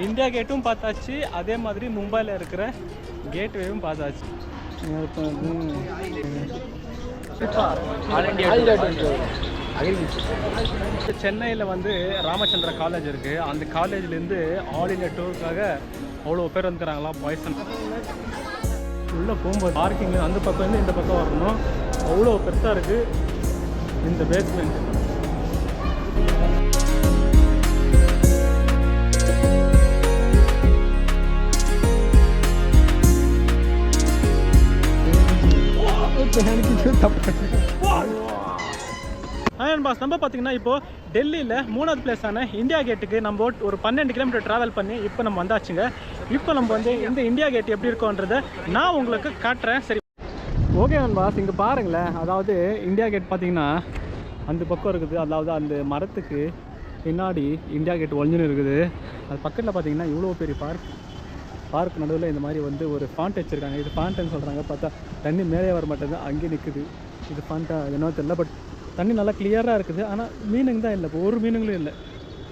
India கேட்டும் பார்த்தாச்சு, அதே மாதிரி மும்பையில் இருக்கிற கேட்வேவும் பார்த்தாச்சு. சென்னையில் வந்து ராமச்சந்திர காலேஜ் இருக்குது. அந்த காலேஜ்லேருந்து ஆல் இண்டியா டூருக்காக அவ்வளோ பேர் வந்துக்கிறாங்களா பாய்ஸ். உள்ளே போகும்போது பார்க்கிங் அந்த பக்கம் வந்து இந்த பக்கம் வரணும். அவ்வளோ பெருசாக இருக்குது இந்த பேஸ்மெண்ட். பாஸ் நம்ம பார்த்தீங்கன்னா இப்போது டெல்லியில் 3வது பிளேஸான இந்தியா கேட்டுக்கு நம்ம ஒரு 12 கிலோமீட்டர் ட்ராவல் பண்ணி இப்போ நம்ம வந்தாச்சுங்க. இப்போ நம்ம வந்து இந்த இந்தியா கேட் எப்படி இருக்கோன்றதை நான் உங்களுக்கு காட்டுறேன். சரி, ஓகே பாஸ், இங்கே பாருங்களேன். அதாவது இந்தியா கேட் பார்த்தீங்கன்னா அந்த பக்கம் இருக்குது. அதாவது அந்த மரத்துக்கு பின்னாடி இந்தியா கேட் ஒழிஞ்சுன்னு இருக்குது. அது பக்கத்தில் பார்த்தீங்கன்னா இவ்வளோ பெரிய பார்க் நடுவில் இந்த மாதிரி வந்து ஒரு ஃபாண்ட் வச்சுருக்காங்க. இது ஃபாண்ட்டுன்னு சொல்கிறாங்க. பார்த்தா தண்ணி மேலே வர மாட்டேங்குது, அங்கேயே நிற்குது. இது ஃபாண்ட்டா என்னவோ தெரியல, பட் தண்ணி நல்லா கிளியராக இருக்குது. ஆனால் மீனுங்க தான் இல்லை, இப்போ ஒரு மீனுங்களும் இல்லை.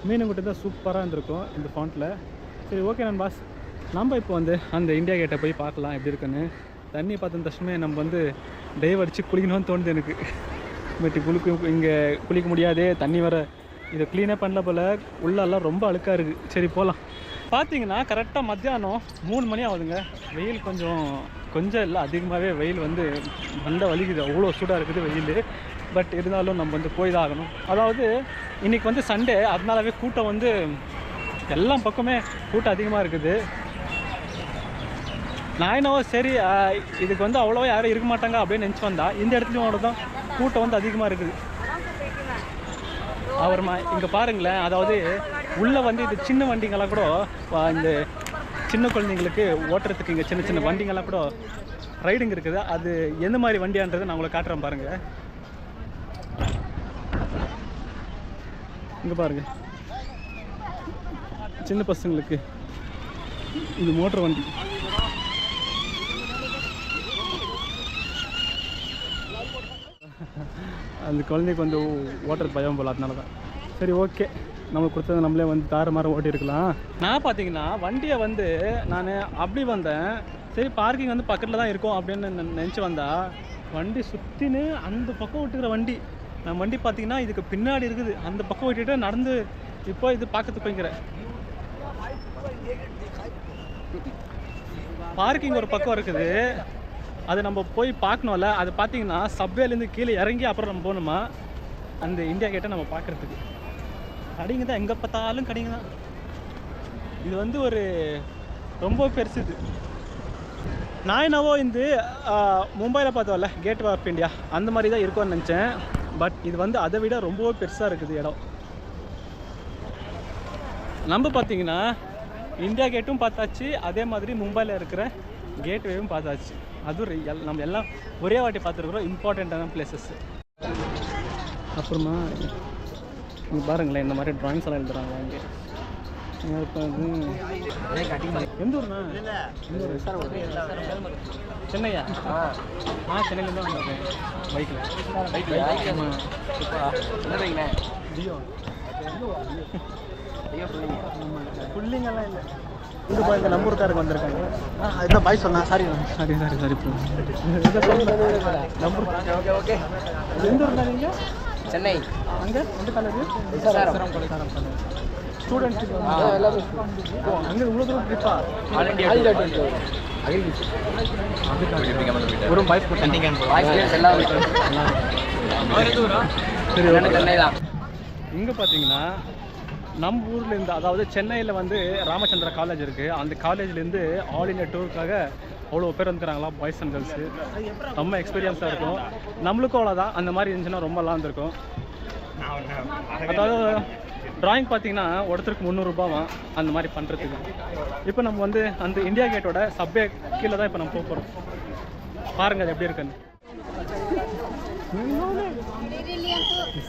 மீனுங்க மட்டும் தான் சூப்பராக இருந்திருக்கும் இந்த ஃபாண்ட்டில். சரி, ஓகே பாஸ், நம்ம இப்போ வந்து அந்த இந்தியா கேட்டை போய் பார்க்கலாம் எப்படி இருக்குன்னு. தண்ணி பார்த்த தட்சமே நம்ம வந்து டைவ் அடித்து குளிக்கணும்னு தோணுது எனக்கு. பட் இங்கே குளிக்க முடியாதே, தண்ணி வர இதை க்ளீனாக பண்ணல போல். உள்ளெல்லாம் ரொம்ப அழுக்காக இருக்குது. சரி போகலாம். பார்த்தீங்கன்னா கரெக்டாக மத்தியானம் 3 மணி ஆகுதுங்க. வெயில் கொஞ்சம் இல்லை, அதிகமாகவே வெயில் வந்து மண்டை வலிக்குது. அவ்வளோ சூடாக இருக்குது வெயில். பட் இருந்தாலும் நம்ம வந்து போய் தான் ஆகணும். அதாவது இன்றைக்கி வந்து சண்டே, அதனாலவே கூட்டம் வந்து எல்லா பக்கமே கூட்டம் அதிகமாக இருக்குது. நான் என்னவோ சரி இதுக்கு வந்து அவ்வளோவா யாரும் இருக்க மாட்டாங்க அப்படின்னு நினச்சி வந்தால் இந்த இடத்துலையும் தான் கூட்டம் வந்து அதிகமாக இருக்குது. அப்புறமா இங்கே பாருங்களேன், அதாவது உள்ளே வந்து இது சின்ன வண்டிங்கெல்லாம் கூட, இந்த சின்ன குழந்தைங்களுக்கு ஓட்டுறதுக்கு இங்கே சின்ன சின்ன வண்டிங்கெல்லாம் கூட ரைடிங் இருக்குது. அது எந்த மாதிரி வண்டியான்றதை நான் உங்களை காட்டுறேன் பாருங்கள். இங்கே பாருங்கள், சின்ன பசங்களுக்கு இது மோட்டர் வண்டி. அந்த குழந்தைக்கு வந்து ஓட்டுறது பயம் போல், அதனால தான். சரி, ஓகே, நம்மளுக்கு கொடுத்தது நம்மளே வந்து தாறுமாற ஓட்டியிருக்கலாம். நான் பார்த்தீங்கன்னா வண்டியை வந்து நான் அப்படி வந்தேன். சரி, பார்க்கிங் வந்து பக்கத்தில் தான் இருக்கும் அப்படின்னு நினச்சி வந்தால் வண்டி சுற்றின்னு அந்த பக்கம் விட்டுக்கிற வண்டி. நான் வண்டி பார்த்தீங்கன்னா இதுக்கு பின்னாடி இருக்குது. அந்த பக்கம் விட்டுட்டு நடந்து இப்போ இது பார்க்கறதுக்கு போய்க்கிறேன். பார்க்கிங் ஒரு பக்கம் இருக்குது, அது நம்ம போய் பார்க்கணும்ல. அது பார்த்தீங்கன்னா சப்வேலேருந்து கீழே இறங்கி அப்புறம் நம்ம போகணுமா அந்த இந்தியா கேட்டை நம்ம பார்க்குறதுக்கு. கடைங்க தான் எங்கே பார்த்தாலும் கடைங்க தான். இது வந்து ஒரு ரொம்ப பெருசு. இது நான் என்னவோ இந்த மும்பையில் பார்த்தோம்ல கேட் ஆஃப் இந்தியா அந்த மாதிரி தான் இருக்கும்னு நினச்சேன். பட் இது வந்து அதை விட ரொம்பவே பெருசாக இருக்குது இடம். நம்ம பார்த்தீங்கன்னா இந்தியா கேட்டும் பார்த்தாச்சு, அதே மாதிரி மும்பையில் இருக்கிற கேட்வேவும் பார்த்தாச்சு. அதுவும் நம்ம எல்லாம் ஒரே வாட்டி பார்த்துருக்குறோம், இம்பார்ட்டண்ட்டான பிளேசஸ். அப்புறமா இங்கே பாருங்களேன், இந்த மாதிரி ட்ராயிங்ஸ் எல்லாம் எழுதுறாங்களா இங்கே. எந்த ஊர்ண்ணா? சென்னையா? சென்னையிலேருந்து தான் வந்திருக்கேன் பைக்கில். புள்ளிங்கெல்லாம் இல்லை, இது இந்த நம்பூர்காரங்க வந்திருக்காங்க. இதான் பாய் சொன்னா. சாரி நம்பூர். ஓகே, எந்த ஊர்னா நீங்கள்? சென்னை. அங்கே எந்த காலேஜ்? ஸ்டூடெண்ட்ஸுக்கு அங்கே இவ்வளோ தூரம் ட்ரிப்பா? ஒரு பாய்ஸ் இங்கே பார்த்தீங்கன்னா நம்ம ஊர்லேருந்து, அதாவது சென்னையில் வந்து ராமச்சந்திர காலேஜ் இருக்குது. அந்த காலேஜ்லேருந்து ஆல் இண்டியா டூருக்காக அவ்வளோ பேர் வந்துக்கிறாங்களா பாய்ஸ் அண்ட் கேர்ள்ஸு. ரொம்ப எக்ஸ்பீரியன்ஸாக இருக்கும். நம்மளுக்கும் அவ்வளோதான். அந்த மாதிரி இருந்துச்சுன்னா ரொம்பலாம் இருந்திருக்கும். அதாவது ட்ராயிங் பார்த்தீங்கன்னா ஒருத்தருக்கு 300 ரூபாவா அந்த மாதிரி பண்ணுறதுக்கு. இப்போ நம்ம வந்து அந்த இந்தியா கேட்டோட சப்வே கீழே தான் இப்போ நம்ம போக போகிறோம். பாருங்கள் அது எப்படி இருக்குன்னு.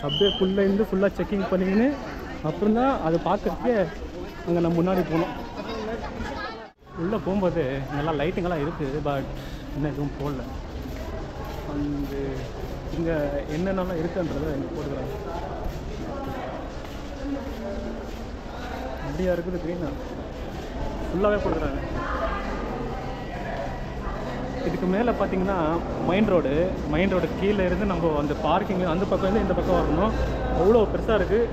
சப்வேக்குள்ளேருந்து ஃபுல்லாக செக்கிங் பண்ணிக்கின்னு அப்புறம் தான் அதை பார்க்கறதுக்கே அங்கே நம்ம முன்னாடி போகணும். உள்ளே போகும்போது நல்லா லைட்டிங்கெல்லாம் இருக்குது, பட் இன்னும் எதுவும் போடல. அந்த இங்கே என்னென்னலாம் இருக்குன்றதை இங்கே போட்டுக்கிறாங்க. அப்படியா இருக்குது க்ரீனாக. ஃபுல்லாகவே கொடுக்குறாங்க. இதுக்கு மேலே பார்த்தீங்கன்னா மெயின் ரோடு கீழே இருந்து நம்ம அந்த பார்க்கிங் அந்த பக்கம் இருந்து இந்த பக்கம் வரணும். அவ்வளோ பெருசாக இருக்குது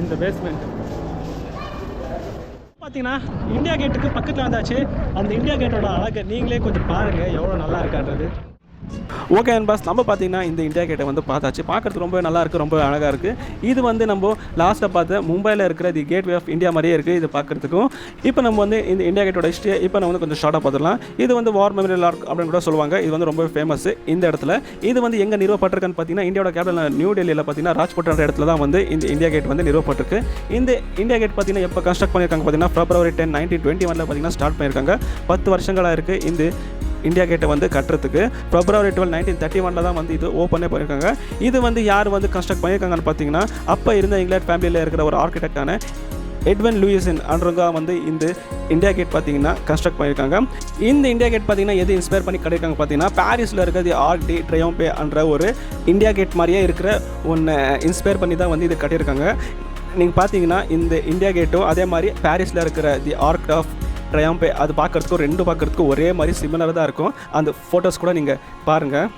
இந்த பேஸ்மெண்ட். பார்த்தீங்கன்னா இந்தியா கேட்டுக்கு பக்கத்தில் வந்தாச்சு. அந்த இந்தியா கேட்டோட அழகை நீங்களே கொஞ்சம் பாருங்கள் எவ்வளோ நல்லா இருக்கான்றது. ஓகே அன்பாஸ், நம்ம பார்த்தீங்கன்னா இந்த இந்தியா கேட்டை வந்து பார்த்தாச்சு. பார்க்குறதுக்கு ரொம்ப நல்லா இருக்குது, ரொம்ப அழகாக இருக்குது. இது வந்து நம்ம லாஸ்ட்டாக பார்த்த மும்பையில் இருக்கிற தி கேட்வே ஆஃப் இந்தியா மாதிரியே இருக்குது இது பார்க்குறதுக்கும். இப்போ நம்ம வந்து இந்த இந்தியா கேட்டோட ஹிஸ்ட்ரியை இப்போ நம்ம வந்து கொஞ்சம் ஷார்ட்டாக பார்த்துடலாம். இது வந்து வார் மெமோரியல் ஆர்க் அப்படின்னு கூட சொல்லுவாங்க. இது வந்து ரொம்ப ஃபேமஸ் இந்த இடத்துல. இது வந்து எங்கே நிறுவப்பட்டிருக்குன்னு பார்த்தீங்கன்னா இந்தியாவோட கேபிட்டல் நியூ டெல்லியில் பார்த்தீங்கன்னா ராஜ்கோட்ன்ற இடத்துல தான் வந்து இந்த இந்தியா கேட் வந்து நிறுவப்பட்டிருக்கு. இந்த இந்தியா கேட் பார்த்தீங்கன்னா எப்போ கன்ஸ்ட்ரக்ட் பண்ணியிருக்காங்க பார்த்தீங்கன்னா February 10, 1921 பார்த்தீங்கன்னா ஸ்டார்ட் பண்ணியிருக்காங்க. 10 வருஷங்களாக இருக்குது இந்த இந்தியா கேட்டை வந்து கட்டுறதுக்கு. February 12, 1931 தான் வந்து இது ஓப்பனே பண்ணியிருக்காங்க. இது வந்து யார் வந்து கன்ஸ்ட்ரக்ட் பண்ணியிருக்காங்கன்னு பார்த்தீங்கன்னா அப்போ இருந்த இங்கிலாந்து ஃபேமிலியில் இருக்கிற ஒரு ஆர்கிடெக்டான எட்வன் லூயிசன் அன்றவங்க வந்து இந்த இந்தியா கேட் பார்த்தீங்கன்னா கன்ஸ்ட்ரக்ட் பண்ணியிருக்காங்க. இந்த இந்தியா கேட் பார்த்தீங்கன்னா எது இன்ஸ்பயர் பண்ணி கட்டியிருக்காங்க பார்த்தீங்கன்னா பாரிஸில் இருக்கிறது ஆர்க் டி ட்ரையோம்பே என்ற ஒரு இந்தியா கேட் மாதிரியே இருக்கிற ஒன்று இன்ஸ்பயர் பண்ணி தான் வந்து இது கட்டியிருக்காங்க. நீங்கள் பார்த்தீங்கன்னா இந்த இந்தியா கேட்டும் அதே மாதிரி பாரிஸில் இருக்கிற தி ஆர்க் ஆஃப் ட்ரையோம்பே அது பார்க்குறதுக்கும் ஒரே மாதிரி சிமிலராக தான் இருக்கும். அந்த ஃபோட்டோஸ் கூட நீங்கள் பாருங்கள்,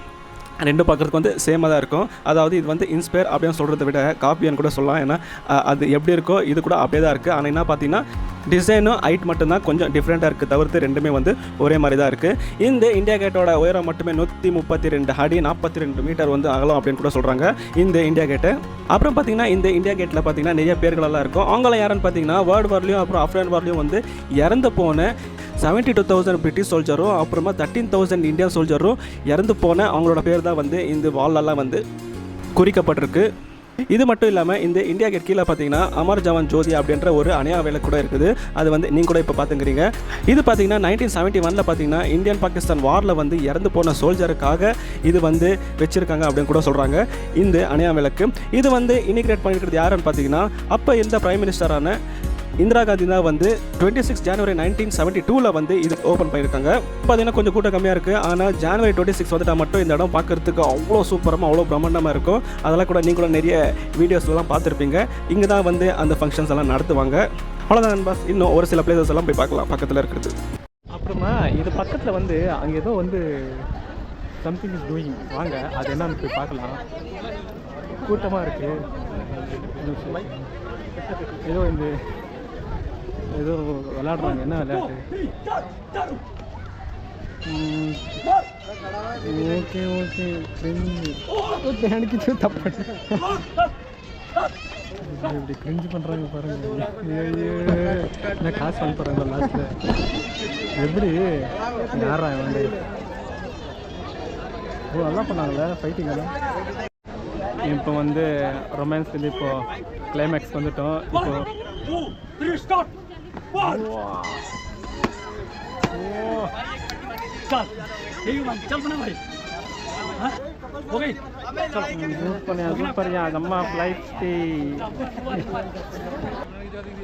ரெண்டு பார்க்குறதுக்கு வந்து சேமாக தான் இருக்கும். அதாவது இது வந்து இன்ஸ்பயர் அப்படின்னு சொல்கிறத விட காப்பின்னு கூட சொல்லலாம். ஏன்னா அது எப்படி இருக்கோ இது கூட அப்படியே தான் இருக்குது. ஆனால் என்ன பார்த்தீங்கன்னா டிசைனும் ஹைட் மட்டும்தான் கொஞ்சம் டிஃப்ரெண்ட்டாக இருக்குது, தவிர்த்து ரெண்டுமே வந்து ஒரே மாதிரி தான் இருக்குது. இந்த இந்தியா கேட்டோட உயரம் மட்டுமே 132 அடி 42 மீட்டர் வந்து அகலம் அப்படின்னு கூட சொல்கிறாங்க இந்த இந்தியா கேட்டு. அப்புறம் பார்த்தீங்கன்னா இந்த இந்தியா கேட்டில் பார்த்தீங்கன்னா நிறைய பேர்களெல்லாம் இருக்கும். அவங்களாம் யாருன்னு பார்த்தீங்கன்னா வேர்ல்டு வார்லையும் அப்புறம் ஆஃப்கான் வார்லையும் வந்து இறந்து போன 72,000 பிரிட்டிஷ் சோல்ஜரும் அப்புறமா 13,000 இந்தியன் சோல்ஜரும் இறந்து போன அவங்களோட பேர் தான் வந்து இந்த வால்லெல்லாம் வந்து குறிக்கப்பட்டிருக்கு. இது மட்டும் இல்லாமல் இந்த இந்தியா கேட் கீழே பார்த்தீங்கன்னா அமர் ஜவான் ஜோதி அப்படின்ற ஒரு அணையா வேலை கூட இருக்குது. அது வந்து நீங்கள் கூட இப்போ பார்த்துக்கிறீங்க. இது பார்த்தீங்கன்னா 1971 பார்த்தீங்கன்னா இந்தியன் பாகிஸ்தான் வாரில் வந்து இறந்து போன சோல்ஜருக்காக இது வந்து வச்சுருக்காங்க அப்படின்னு கூட சொல்கிறாங்க இந்த அணையா விளக்கு. இது வந்து இனிகிரேட் பண்ணியிருக்கிறது யாருன்னு பார்த்தீங்கன்னா அப்போ இருந்த பிரைம் மினிஸ்டரான இந்திரா காந்தி தான் வந்து 26 ஜனவரி 1972 வந்து இது ஓப்பன் பண்ணியிருக்காங்க. பார்த்தீங்கன்னா கொஞ்சம் கூட்டம் கம்மியாக இருக்குது. ஆனால் ஜனவரி 26 வந்துட்டால் மட்டும் இந்த இடம் பார்க்குறதுக்கு அவ்வளோ சூப்பரமாக அவ்வளோ பிரம்மாண்டமாக இருக்கும். அதெல்லாம் கூட நீங்களும் நிறைய வீடியோஸ்லாம் பார்த்துருப்பீங்க. இங்கே தான் வந்து அந்த ஃபங்க்ஷன்ஸ் எல்லாம் நடத்துவாங்க. அவ்வளோதான் நண்பாஸ், இன்னும் ஒரு சில பிளேசஸ் எல்லாம் போய் பார்க்கலாம் பக்கத்தில் இருக்கிறது. அப்புறமா இது பக்கத்தில் வந்து அங்கே ஏதோ வந்து சம்திங் இஸ் டூயிங், வாங்க அது என்னன்னு போய் பார்க்கலாம். கூட்டமாக இருக்குது. ஏதோ இந்த ஏதோ விளையாடுறாங்க, என்ன விளையாட்டு? ஓகே ஓகே எனக்கு தப்பு இப்படி கிரிஞ்சு பண்ணுறாங்க பாருங்க. என்ன காசு பண்ண போகிறாங்க லாஸ்ட்டில் எப்படி யாரா வந்து நல்லா பண்ணாங்களே ஃபைட்டிங் எல்லாம். இப்போ வந்து ரொமான்ஸ் வந்து இப்போது கிளைமேக்ஸ் வந்துட்டோம்.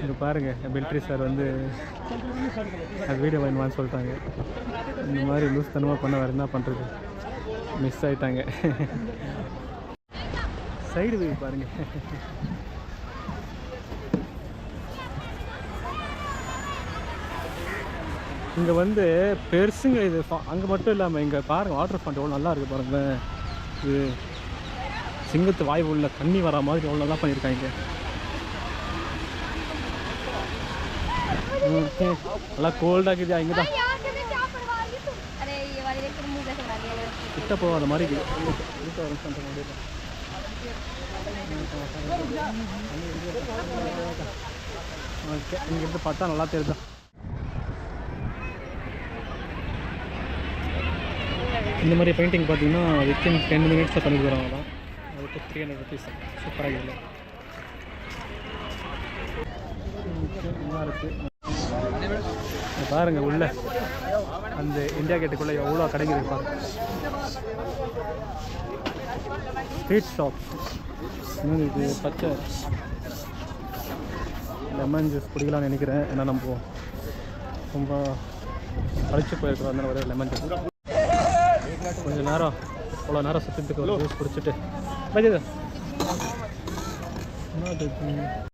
இது பாருங்க, மிலிட்ரி சார் வந்து அது வீடியோ வேணுமான்னு சொல்லிட்டாங்க. இந்த மாதிரி லூஸ் தனமாக பண்ண வேறு என்ன பண்ணுறது, மிஸ் ஆகிட்டாங்க. சைடு வியூ பாருங்க. இங்கே வந்து பெருசுங்க இது. அங்கே மட்டும் இல்லாமல் இங்கே பாருங்கள் வாட்டர் ஃபாண்ட் எவ்வளோ நல்லா இருக்குது பாருங்கள். இது சிங்கத்து வாய்வு உள்ள தண்ணி வர மாதிரி எவ்வளோ நல்லா பண்ணியிருக்காங்க. நல்லா கோல்டாக இருக்குது. இங்கே தான் கிட்ட போகாத மாதிரி ஓகே. இங்கிருந்து பார்த்தா நல்லா தெரியுதா. இந்த மாதிரி பெயிண்டிங் பார்த்தீங்கன்னா வித்தின் 10 மினிட்ஸில் பண்ணி தருவாங்க தான். அதுக்கு 300 rupees. சூப்பராக இல்லை நல்லா இருக்குது. பாருங்கள் உள்ள அந்த இந்தியா கேட்டுக்குள்ளே எவ்வளோ கடைங்க இருப்பாங்க. Street shop. இது பச்சை லெமன் ஜூஸ் குடிக்கலாம்னு நினைக்கிறேன். ஏன்னா நம்ம ரொம்ப அழைச்சி போயிருக்கிறோம். அதனால ஒரு லெமன் ஜூஸ் கொஞ்சம் நேரம் அவ்வளோ நேரம் சுற்றிட்டு ஜூஸ் குடிச்சிட்டு